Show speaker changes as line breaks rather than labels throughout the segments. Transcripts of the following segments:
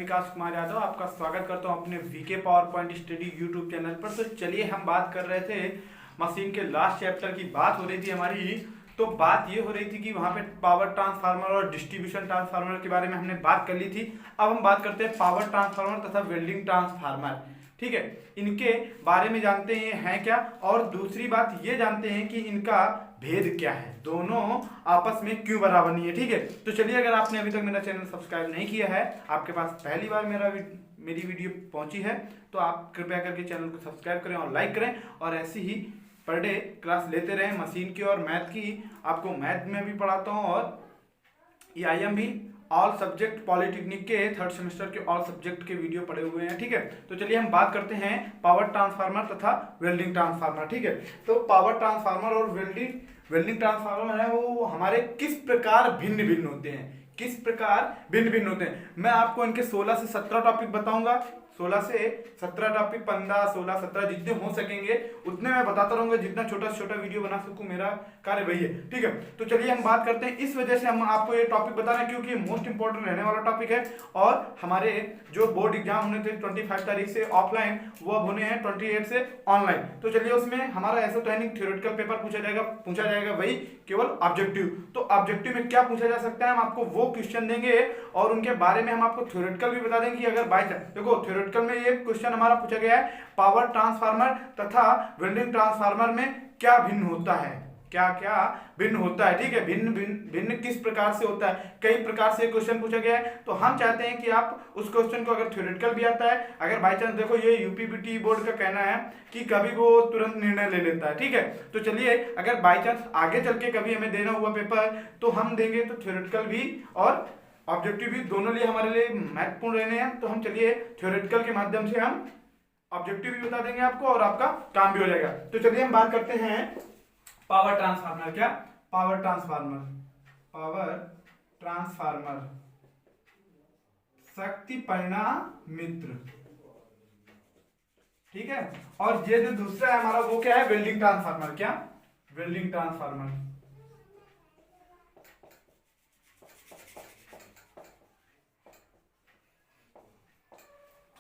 विकास कुमार यादव आपका स्वागत करता हूं अपने VK Power Point Study YouTube channel पर। तो चलिए हम बात कर रहे थे मशीन के लास्ट चैप्टर की बात हो रही थी हमारी। तो बात ये हो रही थी कि वहां पे पावर ट्रांसफार्मर और डिस्ट्रीब्यूशन ट्रांसफार्मर के बारे में हमने बात कर ली थी। अब हम बात करते हैं पावर ट्रांसफार्मर तथा वेल्डिंग ट्रांसफार्मर। ठीक है, इनके बारे में जानते हैं क्या, और दूसरी बात ये जानते हैं कि इनका भेद क्या है, दोनों आपस में क्यों बराबर नहीं है। ठीक है, तो चलिए, अगर आपने अभी तक मेरा चैनल सब्सक्राइब नहीं किया है, आपके पास पहली बार मेरी वीडियो पहुंची है, तो आप कृपया करके चैनल को सब्सक्राइब करें और लाइक करें, और ऐसी ही पर डे क्लास लेते रहें मशीन की और मैथ की। आपको मैथ में भी पढ़ाता हूँ और EIM भी, ऑल सब्जेक्ट पॉलिटेक्निक के थर्ड सेमेस्टर के ऑल सब्जेक्ट के वीडियो पड़े हुए हैं। ठीक है, तो चलिए हम बात करते हैं पावर ट्रांसफार्मर तथा वेल्डिंग ट्रांसफार्मर। ठीक है, तो पावर ट्रांसफार्मर और वेल्डिंग ट्रांसफार्मर है वो हमारे किस प्रकार भिन्न भिन्न होते हैं, किस प्रकार भिन्न भिन्न होते हैं। मैं आपको इनके 16 से 17 टॉपिक बताऊंगा, 16 से 17 टॉपिक, 15, 16, 17 जितने हो सकेंगे उतने मैं बताता रहूंगा। जितना छोटा से छोटा वीडियो बना सकूं, मेरा कार्य वही है। ठीक है, तो चलिए हम बात करते हैं। इस वजह से हम आपको ये टॉपिक बता रहे हैं क्योंकि मोस्ट इंपॉर्टेंट रहने वाला टॉपिक है, और हमारे जो बोर्ड एग्जाम होने थे 25 तारीख से ऑफलाइन, वो अब होने हैं 28 से ऑनलाइन। तो चलिए, उसमें हमारा ऐसा तो है नहीं थ्योरेटिकल पेपर पूछा जाएगा वही, केवल ऑब्जेक्टिव। तो ऑब्जेक्टिव में क्या पूछा जा सकता है, हम आपको वो क्वेश्चन देंगे और उनके बारे में हम आपको थ्योरेटिकल भी बता देंगे कि अगर बाय चांस, देखो थ्योरेटिकल में ये क्वेश्चन हमारा पूछा गया है, पावर ट्रांसफार्मर तथा वेल्डिंग ट्रांसफार्मर में क्या भिन्न होता है, क्या क्या भिन्न होता है। ठीक है, भिन्न किस प्रकार से होता है, कई प्रकार से क्वेश्चन पूछा गया है। तो हम चाहते हैं कि आप उस क्वेश्चन को, अगर थ्योरेटिकल भी आता है, अगर बाय चांस, देखो ये यूपीपीटी बोर्ड का कहना है कि कभी वो तुरंत निर्णय ले लेता है। ठीक है, तो चलिए, अगर बाय चांस आगे चल के कभी हमें देना हुआ पेपर तो हम देंगे, तो थ्योरेटिकल भी और ऑब्जेक्टिव भी दोनों लिए हमारे लिए महत्वपूर्ण रहने हैं। तो हम चलिए थ्योरेटिकल के माध्यम से हम ऑब्जेक्टिव भी बता देंगे आपको और आपका काम भी हो जाएगा। तो चलिए हम बात करते हैं पावर ट्रांसफार्मर। क्या पावर ट्रांसफार्मर, पावर ट्रांसफार्मर शक्ति परिणाम मित्र। ठीक है, और ये जो दूसरा है हमारा, वो क्या है, वेल्डिंग ट्रांसफार्मर। क्या वेल्डिंग ट्रांसफार्मर।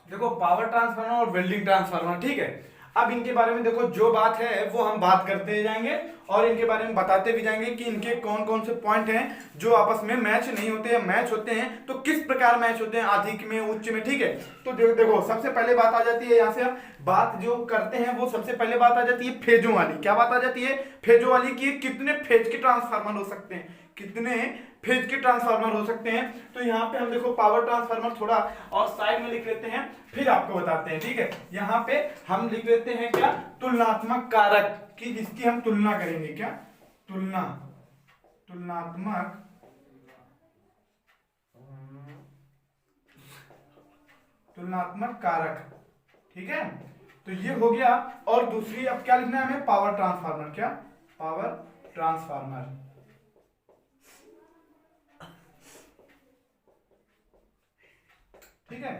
देखो पावर ट्रांसफार्मर और वेल्डिंग ट्रांसफार्मर। ठीक है, अब इनके बारे में देखो, जो बात है वो हम बात करते जाएंगे और इनके बारे में बताते भी जाएंगे कि इनके कौन कौन से पॉइंट हैं जो आपस में मैच नहीं होते हैं, मैच होते हैं तो किस प्रकार मैच होते हैं, अधिक में, उच्च में। ठीक है, तो देखो सबसे पहले बात आ जाती है, यहाँ से हम बात जो करते हैं वो सबसे पहले बात आ जाती है फेजों वाली। क्या बात आ जाती है, फेजों वाली की कितने फेज के ट्रांसफार्मर हो सकते हैं, कितने फेज के ट्रांसफार्मर हो सकते हैं। तो यहाँ पे हम देखो पावर ट्रांसफार्मर थोड़ा और साइड में लिख लेते हैं, फिर आपको बताते हैं। ठीक है, यहाँ पे हम लिख लेते हैं क्या, तुलनात्मक कारक की जिसकी हम तुलना करेंगे। क्या तुलनात्मक कारक। ठीक है, तो ये हो गया। और दूसरी अब क्या लिखना है हमें, पावर ट्रांसफार्मर। क्या पावर ट्रांसफार्मर। ठीक है,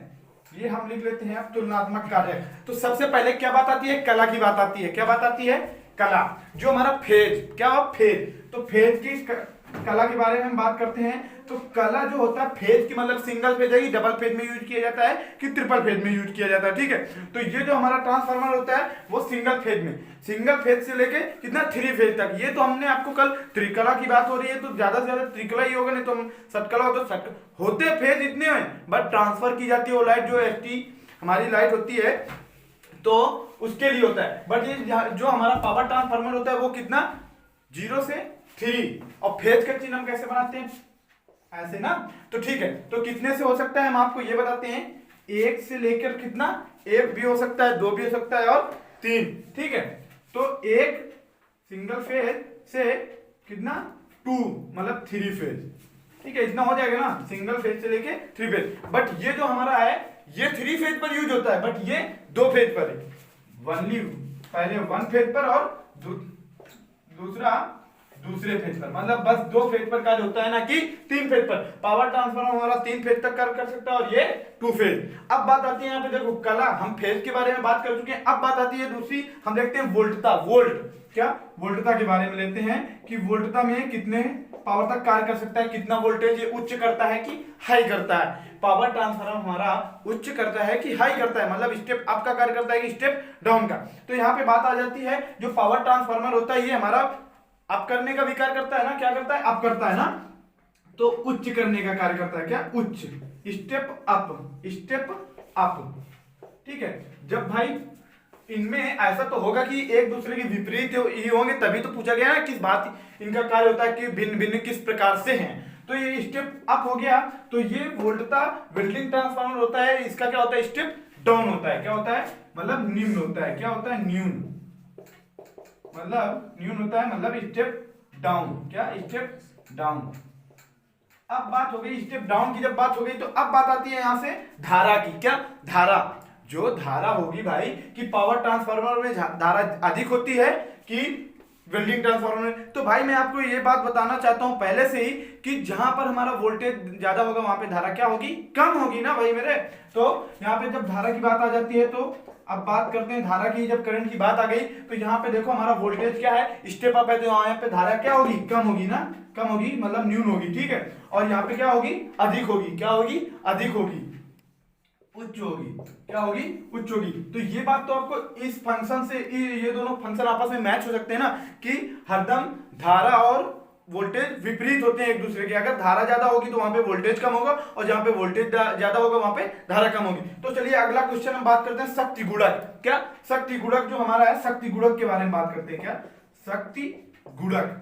ये हम लिख लेते हैं अब तुलनात्मक कारक। तो सबसे पहले क्या बात आती है, कला की बात आती है। क्या बात आती है, कला। जो हमारा फेज, क्या फेज, तो फेज की कला के बारे में हम बात करते हैं। तो कला जो होता है फेज की, मतलब सिंगल फेज है, डबल फेज में यूज किया जाता है कि ट्रिपल फेज में यूज किया जाता है। ठीक है, तो ये जो हमारा ट्रांसफार्मर होता है वो सिंगल फेज से लेके कितना 3 फेज तक। ये तो हमने आपको कल त्रिकला की बात हो रही है, तो ज्यादा से ज्यादा त्रिकला ही होगा, नहीं तो हम षटकला हो, तो होते फेज इतने हैं, बट ट्रांसफर की जाती है वो लाइट, जो ST हमारी लाइट होती है तो उसके लिए होता है। बट ये जो हमारा पावर ट्रांसफार्मर होता है वो कितना, 0 से 3। और फेज का चिन्ह हम कैसे बनाते हैं, ऐसे ना। तो ठीक है, तो कितने से हो सकता है हम आपको ये बताते हैं, 1 से लेकर कितना, 1 भी हो सकता है, 2 भी हो सकता है और 3। ठीक है, तो एक सिंगल फेज से कितना, 2 मतलब 3 फेज। ठीक है, इतना हो जाएगा ना, सिंगल फेज से लेके 3 फेज। बट ये जो हमारा है ये 3 फेज पर यूज होता है, बट ये 2 फेज पर है। पहले 1 फेज पर और दूसरा दूसरे फेज पर, मतलब बस 2 फेज पर कार्य होता है ना कि 3 फेज पर। पावर ट्रांसफार्मर हमारा 3 फेज तक कार्य कर सकता है और ये 2 फेज। अब बात आती है यहाँ पे, देखो कला हम फेज के बारे में बात कर चुके हैं, अब बात आती है दूसरी, हम देखते हैं वोल्टता। वोल्ट क्या, वोल्टता के बारे में लेते हैं कि वोल्टता में कितने पावर तक कार्य कर सकता है, कितना वोल्टेज ये उच्च करता है कि हाई करता है। पावर ट्रांसफार्मर हमारा उच्च करता है कि हाई करता है, मतलब स्टेप अप का कार्य करता है कि स्टेप डाउन का। तो यहाँ पे बात आ जाती है, जो पावर ट्रांसफार्मर होता है ये हमारा अप करने का भी कार्य करता है ना, क्या करता है, अप करता है ना, तो उच्च करने का कार्य करता है, क्या, उच्च, स्टेप अप, स्टेप अप। ठीक है, जब भाई इनमें ऐसा तो होगा कि एक दूसरे के विपरीत ही होंगे, तभी तो पूछा गया ना किस बात इनका कार्य होता है कि भिन्न भिन्न किस प्रकार से हैं। तो ये स्टेप अप हो गया, तो ये वोल्टता वेल्डिंग ट्रांसफार्मर होता है, इसका क्या होता है, स्टेप डाउन होता है। क्या होता है, मतलब निम्न होता है। क्या होता है, न्यून, मतलब न्यून होता है, मतलब स्टेप डाउन, क्या, स्टेप डाउन। अब बात हो गई स्टेप डाउन की, जब बात हो गई तो अब बात आती है यहां से धारा की। क्या, धारा, जो धारा होगी भाई कि पावर ट्रांसफार्मर में धारा अधिक होती है कि वेल्डिंग ट्रांसफार्मर में। तो भाई मैं आपको ये बात बताना चाहता हूं पहले से ही कि जहां पर हमारा वोल्टेज ज्यादा होगा वहां पे धारा क्या होगी, कम होगी ना भाई मेरे। तो यहाँ पे जब धारा की बात आ जाती है, तो अब बात करते हैं धारा की। जब करंट की बात आ गई तो यहाँ पे देखो हमारा वोल्टेज क्या है, स्टेप अप है, तो यहाँ पे धारा क्या होगी, कम होगी ना, कम होगी, मतलब न्यून होगी। ठीक है, और यहाँ पे क्या होगी, अधिक होगी। क्या होगी, अधिक होगी, उच्च होगी। क्या होगी, उच्च होगी। तो ये बात तो आपको इस फंक्शन से, ये दोनों फंक्शन आपस में मैच हो सकते हैं ना, कि हरदम धारा और वोल्टेज विपरीत होते हैं एक दूसरे के। अगर धारा ज्यादा होगी तो वहां पे वोल्टेज कम होगा, और जहां पे वोल्टेज ज्यादा होगा वहां पे धारा कम होगी। तो चलिए अगला क्वेश्चन हम बात करते हैं शक्ति गुणक। क्या, शक्ति गुणक जो हमारा है, शक्ति गुणक के बारे में बात करते हैं। क्या, शक्ति गुणक,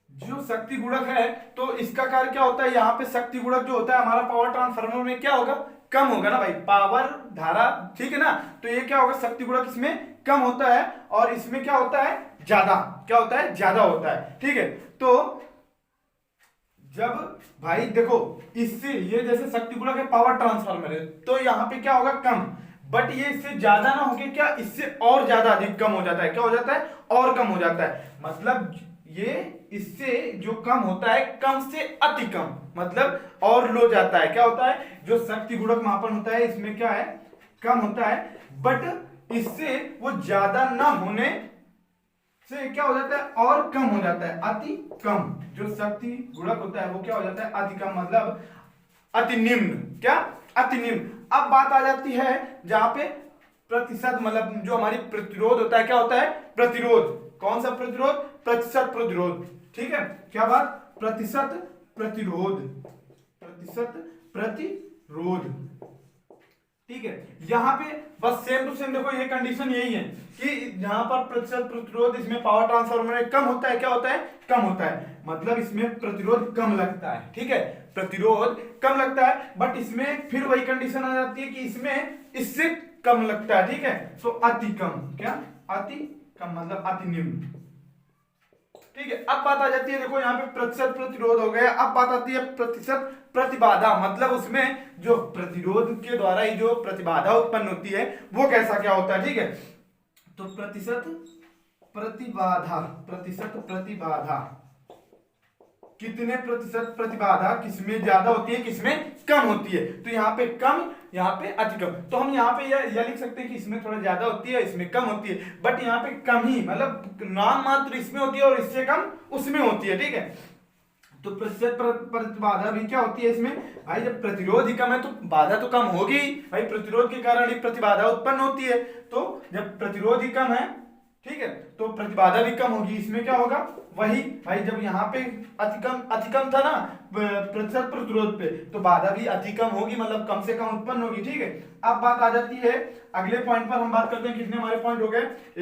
जो शक्ति गुणक है तो इसका कार्य क्या होता है, यहाँ पे शक्ति गुणक जो होता है हमारा पावर ट्रांसफार्मर में क्या होगा, कम होगा ना भाई, पावर धारा, ठीक है ना। तो ये क्या होगा, शक्ति गुणक इसमें कम होता है और इसमें क्या होता है, ज्यादा। क्या होता है, ज्यादा होता है। ठीक है, तो जब भाई देखो इससे, ये जैसे शक्ति गुणक है पावर ट्रांसफार्मर है, तो यहाँ पे क्या होगा, कम, बट ये इससे ज्यादा ना होके क्या, इससे और ज्यादा अधिक कम हो जाता है। क्या हो जाता है, और कम हो जाता है। मतलब ये इससे जो कम होता है, कम से अति कम, मतलब और लो जाता है। क्या होता है, जो शक्ति गुणक मापन होता है इसमें क्या है, कम होता है, बट इससे वो ज्यादा ना होने से क्या हो जाता है, और कम हो जाता है, अति कम। जो शक्ति गुणक होता है वो क्या हो जाता है, अति कम, मतलब अति निम्न। क्या, अति निम्न। अब बात आ जाती है जहां पे प्रतिशत, मतलब जो हमारी प्रतिरोध होता है, क्या होता है, प्रतिरोध। कौन सा प्रतिरोध, प्रतिशत प्रतिरोध। ठीक है, क्या बात, प्रतिशत प्रतिरोध, प्रतिशत प्रतिरोध। ठीक है, यहां पे बस सेम टू सेम देखो, ये कंडीशन यही है कि यहां पर प्रतिशत प्रतिरोध इसमें पावर ट्रांसफार्मर में कम होता है। क्या होता है, कम होता है, मतलब इसमें प्रतिरोध कम लगता है। ठीक है, प्रतिरोध कम लगता है, बट इसमें फिर वही कंडीशन आ जाती है कि इसमें इससे कम लगता है। ठीक है, तो अति कम। क्या, अति कम, मतलब अति निम्न। ठीक है, अब बात आ जाती है, देखो यहाँ पे प्रतिशत प्रतिरोध हो गया। अब बात आती है प्रतिशत प्रतिबाधा, मतलब उसमें जो प्रतिरोध के द्वारा ही जो प्रतिबाधा उत्पन्न होती है वो कैसा क्या होता है। ठीक है, तो प्रतिशत प्रतिबाधा, प्रतिशत प्रतिबाधा, कितने प्रतिशत प्रतिबाधा किसमें ज्यादा होती है, किसमें कम होती है। तो यहाँ पे कम, यहाँ पे अति कम। तो हम यहाँ पे यह लिख सकते हैं कि इसमें थोड़ा ज्यादा होती है, इसमें कम होती है, बट यहाँ पे कम ही, मतलब नाम मात्र इसमें होती है और इससे कम उसमें होती है। ठीक है, तो प्रतिशत प्रतिबाधा भी क्या होती है इसमें भाई, जब प्रतिरोध ही कम है तो बाधा तो कम होगी भाई, प्रतिरोध के कारण ही प्रतिबाधा उत्पन्न होती है। तो जब प्रतिरोध ही कम है, ठीक है, तो प्रतिबाधा भी कम होगी। इसमें क्या होगा, वही भाई, जब यहाँ पे अतिकम था ना प्रतिशत प्रतिरोध पे, तो बाधा भी अतिकम होगी, मतलब कम से कम उत्पन्न होगी। ठीक है, अब बात आ जाती है अगले पॉइंट पर। हम बात करते हैं कितने हमारे पॉइंट हो गए,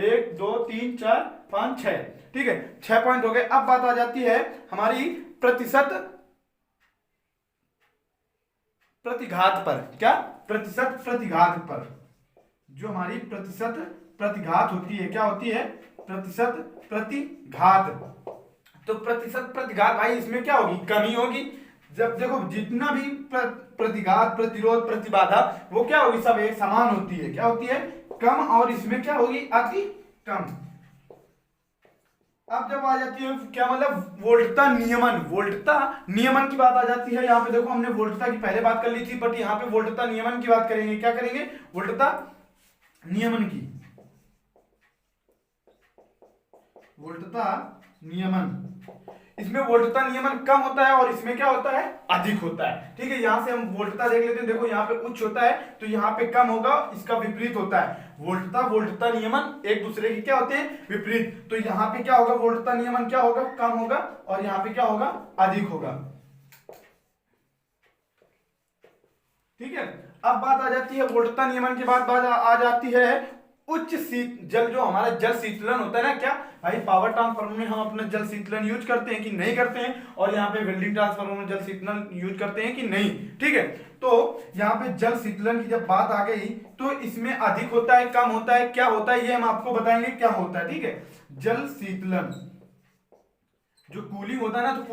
1 2 3 4 5 6। ठीक है, 6 पॉइंट हो गए। अब बात आ जाती है हमारी प्रतिशत प्रतिघात पर। क्या, प्रतिशत प्रतिघात पर, जो हमारी प्रतिशत प्रतिघात होती है, क्या होती है, प्रतिशत प्रतिघात। तो प्रतिशत प्रतिघात भाई इसमें क्या होगी, कमी होगी। जब देखो जितना भी प्रतिघात प्रतिरोध प्रतिबाधा वो क्या होगी, सब एक समान होती है। क्या होती है, कम, और इसमें क्या होगी, अति कम। अब जब आ जाती है क्या मतलब वोल्टता नियमन, वोल्टता नियमन की बात आ जाती है। यहाँ पे देखो हमने वोल्टता की पहले बात कर ली थी, बट यहाँ पे वोल्टता नियमन की बात करेंगे। क्या करेंगे? वोल्टता नियमन की, वोल्टता नियमन। इसमें वोल्टता नियमन कम होता है और इसमें क्या होता है? अधिक होता है। ठीक है, यहां से हम वोल्टता देख लेते हैं। देखो यहाँ पे उच्च होता है तो यहाँ पे कम होगा, इसका विपरीत होता है। वोल्टता वोल्टता नियमन एक दूसरे के क्या होते हैं? विपरीत। तो यहाँ पे क्या होगा? वोल्टता नियमन क्या होगा? कम होगा, और यहाँ पे क्या होगा? अधिक होगा। ठीक है, अब बात आ जाती है वोल्टता नियमन के बाद बात आ जाती है उच्च शीत जल, जो हमारा जल शीतलन होता है ना। क्या भाई, पावर ट्रांसफार्मर में हम अपना जल शीतलन यूज करते हैं कि नहीं करते हैं? और यहाँ पे वेल्डिंग ट्रांसफार्मर में जल शीतलन यूज करते हैं कि नहीं? ठीक है, तो यहाँ पे जल शीतलन की जब बात आ गई तो इसमें अधिक होता है, कम होता है, क्या होता है, ये हम आपको बताएंगे क्या होता है। ठीक है, जल शीतलन जो कूलिंग होता है ना, तो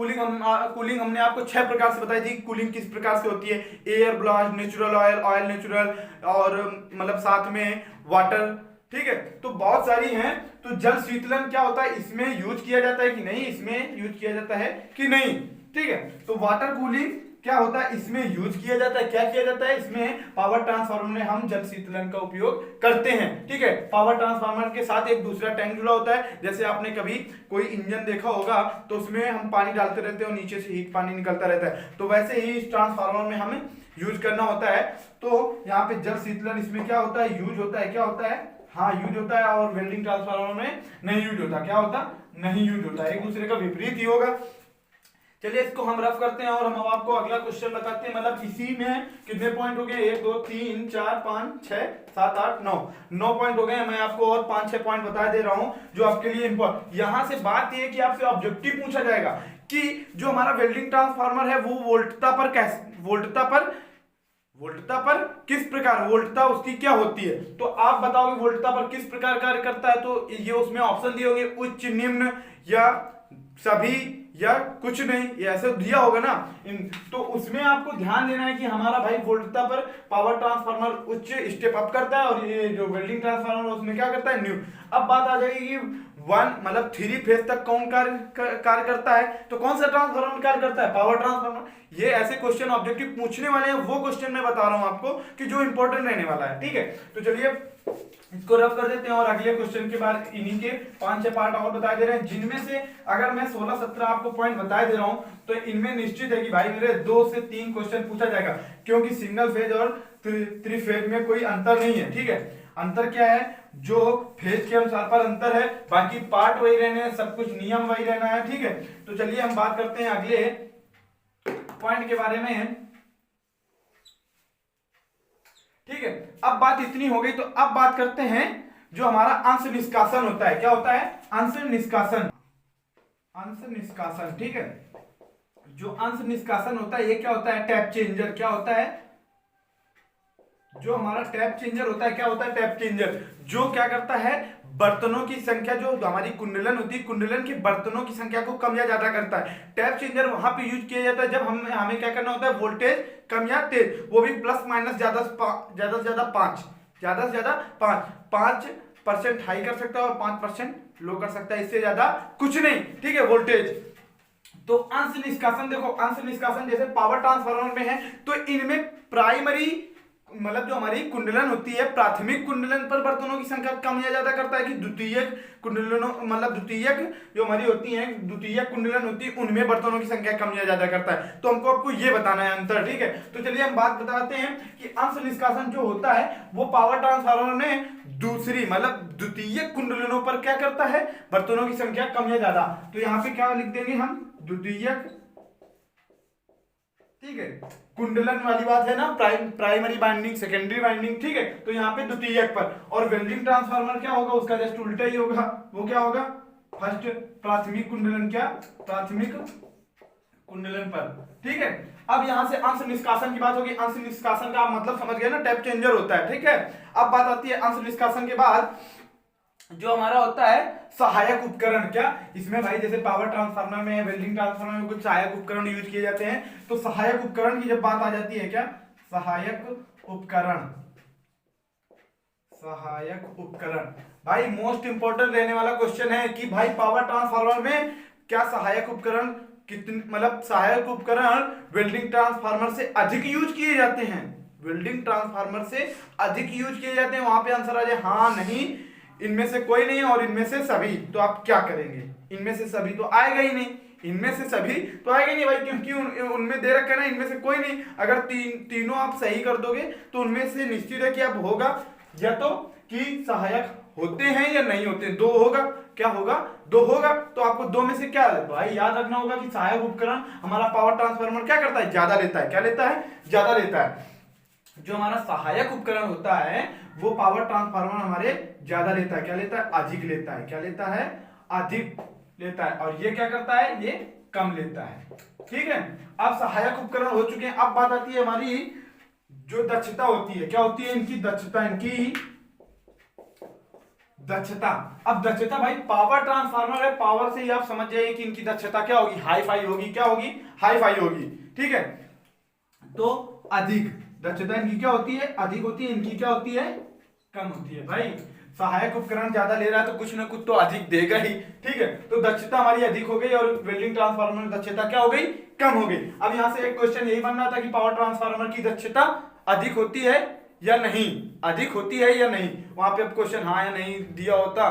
कूलिंग हमने आपको 6 प्रकार से बताई थी। कूलिंग किस प्रकार से होती है? Air blast, natural oil, oil natural, और मतलब साथ में वाटर। ठीक है, तो बहुत सारी हैं। तो जल शीतलन क्या होता है? इसमें यूज किया जाता है कि नहीं? इसमें यूज किया जाता है कि नहीं? ठीक है, तो वाटर कूलिंग क्या होता है? इसमें यूज किया जाता है। क्या किया जाता है? इसमें पावर ट्रांसफार्मर में हम जल शीतलन का उपयोग करते हैं। ठीक है, पावर ट्रांसफार्मर के साथ एक दूसरा टैंक जुड़ा होता है। जैसे आपने कभी कोई इंजन देखा होगा तो उसमें हम पानी डालते रहते हैं और नीचे से हीट पानी निकलता रहता है, तो वैसे ही इस ट्रांसफार्मर में हमें यूज करना होता है। तो यहाँ पे जल शीतलन इसमें क्या होता है? यूज होता है। क्या होता है? हाँ, यूज होता है। और वेल्डिंग ट्रांसफार्मर में नहीं यूज होता। क्या होता? नहीं यूज होता। एक दूसरे का विपरीत ही होगा। चलिए इसको हम रफ करते हैं और हम अब आपको अगला क्वेश्चन बताते हैं। मतलब इसी में कितने पॉइंट हो गए? 1 2 3 4 5 6 7 8 9 पॉइंट हो गए। मैं आपको और 5-6 पॉइंट बता दे रहा हूं जो आपके लिए इंपॉर्टेंट। यहां से बात यह है कि आपसे ऑब्जेक्टिव पूछा जाएगा कि जो हमारा वेल्डिंग ट्रांसफार्मर है वो वोल्टता पर किस प्रकार, वोल्टता उसकी क्या होती है? तो आप बताओगे वोल्टता पर किस प्रकार कार्य करता है। तो ये उसमें ऑप्शन दिए होंगे, उच्च, निम्न, या सभी, या कुछ नहीं, ये ऐसे दिया होगा ना। तो उसमें आपको ध्यान देना है कि हमारा भाई वोल्टता पर पावर ट्रांसफार्मर उच्च स्टेप अप करता है और ये जो वेल्डिंग ट्रांसफार्मर उसमें क्या करता है? न्यू। अब बात आ जाएगी कि 1 मतलब 3 फेज तक कौन कार्य करता है? तो कौन सा ट्रांसफार्मर कार्य करता है? Power transformer. ये ऐसे क्वेश्चन ऑब्जेक्टिव पूछने वाले हैं, वो क्वेश्चन मैं बता रहा हूं आपको कि जो इंपॉर्टेंट रहने वाला है। ठीक है, तो चलिए इसको रफ कर देते हैं और अगले क्वेश्चन के बाद इन्हीं के 5-6 पार्ट और बता दे रहे हैं, जिनमें से अगर मैं 16-17 आपको पॉइंट बता दे रहा हूं तो इनमें निश्चित है कि भाई मेरे 2 से 3 क्वेश्चन पूछा जाएगा, क्योंकि सिंगल फेज और थ्री फेज में कोई अंतर नहीं है। ठीक है, अंतर क्या है? जो फेज के अनुसार पर अंतर है, बाकी पार्ट वही रहने हैं, सब कुछ नियम वही रहना है। ठीक है, तो चलिए हम बात करते हैं अगले पॉइंट के बारे में। ठीक है, अब बात इतनी हो गई तो अब बात करते हैं जो हमारा अंश निष्कासन होता है। क्या होता है? अंश निष्कासन। अंश निष्कासन, ठीक है, जो अंश निष्कासन होता है ये क्या होता है? Tap changer. क्या होता है? जो हमारा टैप चेंजर होता है, क्या होता है? टैप चेंजर जो क्या करता है? बर्तनों की संख्या, जो हमारी कुंडलन होती है, कुंडलन के बर्तनों की संख्या को कम या ज्यादा करता है। टैप चेंजर वहां पे यूज किया जाता है जब हमें क्या करना होता है? वोल्टेज कम या तेज, वो भी प्लस माइनस ज्यादा से ज्यादा 5% हाई कर सकता है और 5% लो कर सकता है, इससे ज्यादा कुछ नहीं। ठीक है, वोल्टेज। तो अंश निष्कासन, देखो अंश निष्कासन जैसे पावर ट्रांसफार्मर में है तो इनमें प्राइमरी मतलब जो हमारी कुंडलन होती है, प्राथमिक कुंडलन पर बर्तनों की संख्या कम या ज्यादा करता है कि द्वितीयक कुंडलनों मतलब द्वितीयक जो हमारी होती है, द्वितीयक कुंडलन होती है, उनमें बर्तनों की संख्या कम या ज्यादा करता है। तो हमको आपको ये बताना है अंतर। ठीक है, तो चलिए हम बात बताते हैं कि अंश निष्कासन जो होता है वो पावर ट्रांसफार्मर में दूसरी मतलब द्वितीयक कुंडलनों पर क्या करता है? बर्तनों की संख्या कम या ज्यादा। तो यहाँ पे क्या लिख देंगे हम? द्वितीयक। ठीक है, कुंडलन वाली बात है ना, प्राइमरी बाइंडिंग, सेकेंडरी बाइंडिंग। ठीक है, तो यहाँ पे द्वितीयक पर। और वेल्डिंग ट्रांसफार्मर क्या होगा? उसका जस्ट उल्टा ही होगा। वो क्या होगा? फर्स्ट प्राथमिक कुंडलन। क्या? प्राथमिक कुंडलन पर। ठीक है, अब यहां से अंश निष्कासन की बात होगी। अंश निष्कासन का आप मतलब समझ गए ना, टैप चेंजर होता है। ठीक है, अब बात आती है अंश निष्कासन के बाद जो हमारा होता है सहायक उपकरण। क्या इसमें भाई जैसे पावर ट्रांसफार्मर में, वेल्डिंग ट्रांसफार्मर में कुछ सहायक उपकरण यूज किए जाते हैं। तो सहायक उपकरण की जब बात आ जाती है, क्या सहायक उपकरण, सहायक उपकरण। भाई मोस्ट इंपोर्टेंट रहने वाला क्वेश्चन है कि भाई पावर ट्रांसफार्मर में क्या सहायक उपकरण कितने, मतलब सहायक उपकरण वेल्डिंग ट्रांसफार्मर से अधिक यूज किए जाते हैं, वेल्डिंग ट्रांसफार्मर से अधिक यूज किए जाते हैं। वहां पे आंसर आ जाए हाँ नहीं, इनमें से कोई नहीं और इनमें से सभी, तो आप क्या करेंगे? इनमें से सभी तो आएगा ही नहीं, इनमें से सभी तो आएगा ही नहीं भाई, क्योंकि उनमें दे रखा है ना, इनमें से कोई नहीं। अगर तीनों आप सही कर दोगे तो उनमें से निश्चित है कि अब होगा या तो कि सहायक होते हैं या नहीं होते, दो होगा। क्या होगा? दो होगा। तो आपको दो में से क्या भाई याद रखना होगा कि सहायक उपकरण हमारा पावर ट्रांसफार्मर क्या करता है? ज्यादा लेता है। क्या लेता है? ज्यादा लेता है। जो हमारा सहायक उपकरण होता है वो पावर ट्रांसफार्मर हमारे ज्यादा लेता है। क्या लेता है? अधिक लेता है। क्या लेता है? अधिक लेता है। और ये क्या करता है? ये कम लेता है। ठीक है, अब सहायक उपकरण हो चुके हैं। अब बात आती है हमारी जो दक्षता होती है। क्या होती है इनकी दक्षता? इनकी दक्षता। अब दक्षता भाई पावर ट्रांसफार्मर है, पावर से ही आप समझ जाइए कि इनकी दक्षता क्या होगी? हाई फाई होगी। क्या होगी? हाई फाई होगी। ठीक है, तो अधिक दक्षता इनकी क्या होती है? अधिक होती है। इनकी क्या होती है? कम होती है। भाई सहायक उपकरण ज्यादा ले रहा है तो कुछ ना कुछ तो अधिक देगा ही। ठीक है, तो दक्षता हमारी अधिक हो गई और वेल्डिंग ट्रांसफार्मर में दक्षता क्या हो गई? कम हो गई। अब यहां से एक क्वेश्चन यही बन रहा था कि पावर ट्रांसफार्मर की दक्षता अधिक होती है या नहीं, अधिक होती है या नहीं। वहां पे अब क्वेश्चन हाँ या नहीं दिया होता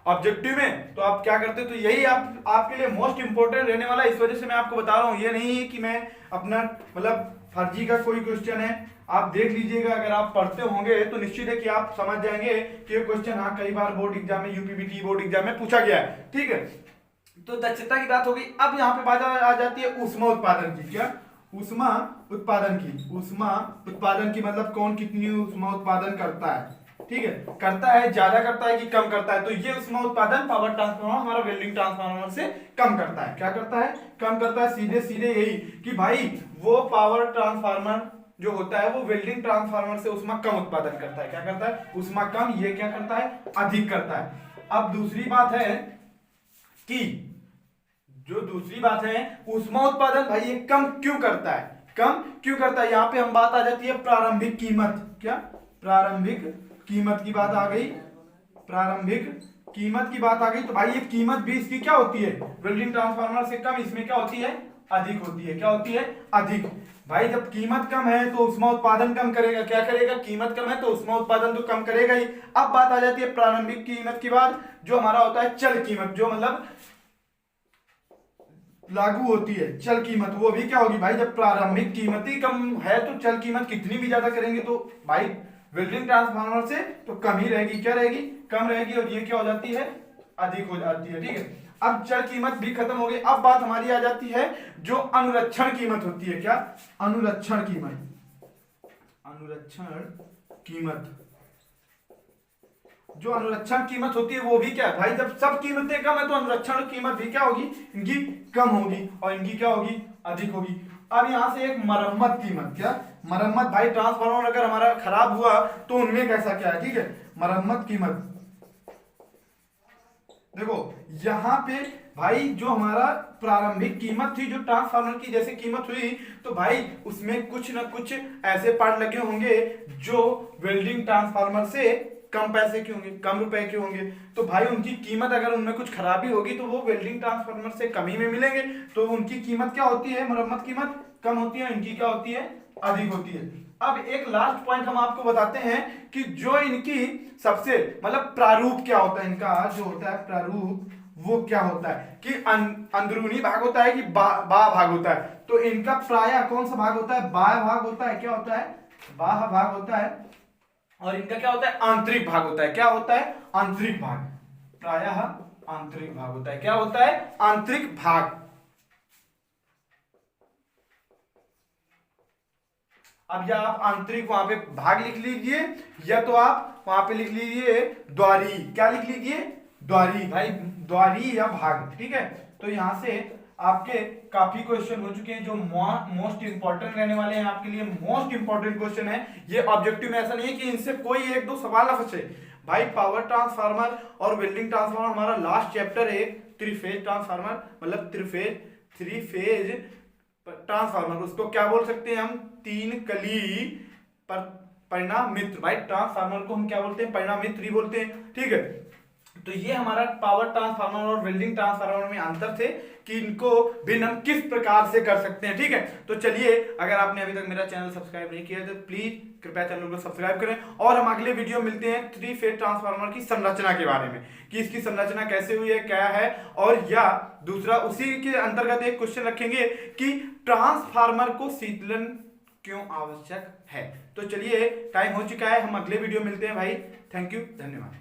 ऑब्जेक्टिव में तो आप क्या करते? तो यही आपके लिए मोस्ट इंपोर्टेंट रहने वाला। इस वजह से मैं आपको बता रहा हूं, ये नहीं है कि मैं अपना मतलब फर्जी का कोई क्वेश्चन है। आप देख लीजिएगा, अगर आप पढ़ते होंगे तो निश्चित है कि आप समझ जाएंगे कि ये क्वेश्चन हाँ कई बार बोर्ड एग्जाम में, यूपीपीटी बोर्ड एग्जाम में पूछा गया है। ठीक है, तो दक्षता की बात होगी। अब यहाँ पे बात आ जाती है ऊष्मा उत्पादन की। क्या? ऊष्मा उत्पादन की। ऊष्मा उत्पादन की मतलब कौन कितनी ऊष्मा उत्पादन करता है। ठीक है, करता है, ज्यादा करता है कि कम करता है? तो ये ऊष्मा उत्पादन पावर ट्रांसफार्मर हमारा वेल्डिंग ट्रांसफार्मर से कम करता है। क्या करता है? कम करता है। सीधे सीधे यही कि भाई वो पावर ट्रांसफार्मर जो होता है वो वेल्डिंग ट्रांसफार्मर से ऊष्मा कम उत्पादन करता है। क्या करता है? ऊष्मा कम। ये क्या करता है? अधिक करता है। अब दूसरी बात है कि जो दूसरी बात है ऊष्मा उत्पादन भाई ये कम क्यों करता है? कम क्यों करता है? यहां पे हम बात आ जाती है प्रारंभिक कीमत। क्या? प्रारंभिक कीमत की बात आ गई। प्रारंभिक कीमत की बात आ गई। तो भाई ये कीमत भी इसकी क्या होती है? वेल्डिंग ट्रांसफार्मर से कम, इसमें क्या होती है? अधिक होती है। क्या होती है? अधिक। भाई जब कीमत कम है तो ऊष्मा उत्पादन कम करेगा। क्या करेगा? कीमत कम है तो ऊष्मा उत्पादन तो कम करेगा ही। अब बात आ जाती है प्रारंभिक कीमत की बात, जो हमारा होता है चल कीमत, जो मतलब लागू होती है चल कीमत। वो भी क्या होगी भाई? जब प्रारंभिक कीमत ही कम है तो चल कीमत कितनी भी ज्यादा करेंगे तो भाई वेल्डिंग ट्रांसफार्मर से तो कम ही रहेगी। क्या रहेगी? कम रहेगी। और ये क्या हो जाती है? अधिक हो जाती है। ठीक है, अब चल कीमत भी खत्म हो गई। अब बात हमारी आ जाती है जो अनुरक्षण कीमत होती है। क्या? अनुरक्षण कीमत। अनुरक्षण कीमत, जो अनुरक्षण कीमत होती है वो भी क्या है भाई? जब सब कीमतें कम है तो अनुरक्षण कीमत भी क्या होगी? इनकी कम होगी और इनकी क्या होगी? अधिक होगी। अब यहां से एक मरम्मत कीमत। क्या? मरम्मत भाई ट्रांसफार्मर अगर हमारा खराब हुआ तो उनमें कैसा क्या है? ठीक है, मरम्मत कीमत। देखो यहां पे भाई जो हमारा प्रारंभिक कीमत थी, जो ट्रांसफार्मर की जैसे कीमत हुई, तो भाई उसमें कुछ ना कुछ ऐसे पार्ट लगे होंगे जो वेल्डिंग ट्रांसफार्मर से कम पैसे के होंगे, कम रुपए के होंगे। तो भाई उनकी कीमत अगर उनमें कुछ खराबी होगी तो वो वेल्डिंग ट्रांसफार्मर से कम ही में मिलेंगे। तो उनकी कीमत क्या होती है? मरम्मत कीमत कम होती है, इनकी क्या होती है? अधिक होती है। अब एक लास्ट पॉइंट हम आपको बताते हैं कि जो इनकी सबसे मतलब प्रारूप क्या होता है, इनका जो होता है प्रारूप वो क्या होता है कि अंदरूनी भाग होता है कि बाह्य भाग होता है। तो इनका प्रायः कौन सा भाग होता है? बाह्य भाग होता है। क्या होता है? बाह्य भाग होता है। और इनका क्या होता है? आंतरिक भाग होता है। क्या होता है? आंतरिक भाग। प्रायः आंतरिक भाग होता है। क्या होता है? आंतरिक भाग। अब या आप आंतरिक वहां पे भाग लिख लीजिए या तो आप वहां पे लिख लीजिए द्वारी। क्या लिख लीजिए? द्वारी। भाई द्वारी या भाग। ठीक है, तो यहां से आपके काफी क्वेश्चन हो चुके हैं जो मोस्ट इंपॉर्टेंट रहने वाले हैं आपके लिए। मोस्ट इंपॉर्टेंट क्वेश्चन है ये ऑब्जेक्टिव में। ऐसा नहीं है कि इनसे कोई एक दो सवाल ना फंसे। भाई पावर ट्रांसफार्मर और वेल्डिंग ट्रांसफार्मर हमारा लास्ट चैप्टर है। त्रिफेज ट्रांसफार्मर मतलब थ्री फेज ट्रांसफार्मर, उसको क्या बोल सकते हैं हम? तीन कली परिणामित्र। भाई ट्रांसफार्मर को हम क्या बोलते हैं, परिणामित्र ही बोलते हैं, ठीक है। तो ये हमारा पावर ट्रांसफार्मर और वेल्डिंग ट्रांसफार्मर में अंतर थे कि इनको भिन्न हम किस प्रकार से कर सकते हैं, ठीक है। तो चलिए, अगर आपने अभी तक मेरा चैनल सब्सक्राइब नहीं किया है तो प्लीज कृपया चैनल को सब्सक्राइब करें, और हम अगले वीडियो मिलते हैं 3 फेज ट्रांसफार्मर की संरचना के बारे में, कि इसकी संरचना कैसे हुई है, क्या है, और या दूसरा उसी के अंतर्गत एक क्वेश्चन रखेंगे कि ट्रांसफार्मर को शीतलन क्यों आवश्यक है। तो चलिए, टाइम हो चुका है, हम अगले वीडियो मिलते हैं भाई। थैंक यू, धन्यवाद।